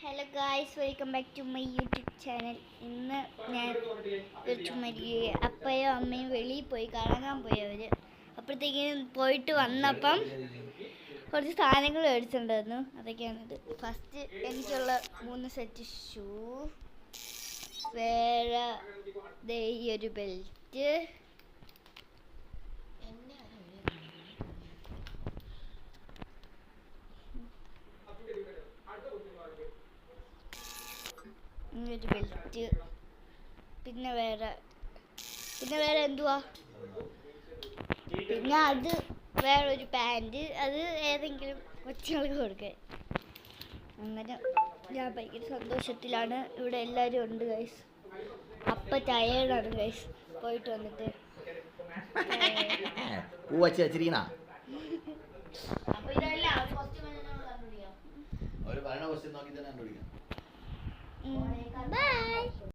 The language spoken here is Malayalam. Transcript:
Hello guys, welcome back to my YouTube channel. ഇന്ന് ഞാൻ അപ്പയും അമ്മയും വെളിയിൽ പോയി കറങ്ങാൻ പോയി. അപ്പോഴത്തേക്കും പോയിട്ട് വന്നപ്പം കുറച്ച് സാധനങ്ങൾ മേടിച്ചിട്ടുണ്ടായിരുന്നു. അതൊക്കെയാണിത്. ഫസ്റ്റ് എനിക്കുള്ള 3 സെറ്റ് ഷൂ, വേറെ ഈ ഒരു ബെൽറ്റ്, ഒരു ബെൽറ്റ്, പിന്നെ വേറെ എന്തുവാ, പിന്നെ അത് വേറൊരു പാൻറ്. അത് ഏതെങ്കിലും കൊച്ചുങ്ങൾക്ക് കൊടുക്കാൻ. അങ്ങനെ ഞാൻ ഭയങ്കര സന്തോഷത്തിലാണ്. ഇവിടെ എല്ലാവരും ഉണ്ട് ഗൈസ്. അപ്പ ടയേർഡാണ് ഗൈസ്, പോയിട്ട് വന്നിട്ട്. ബൈ.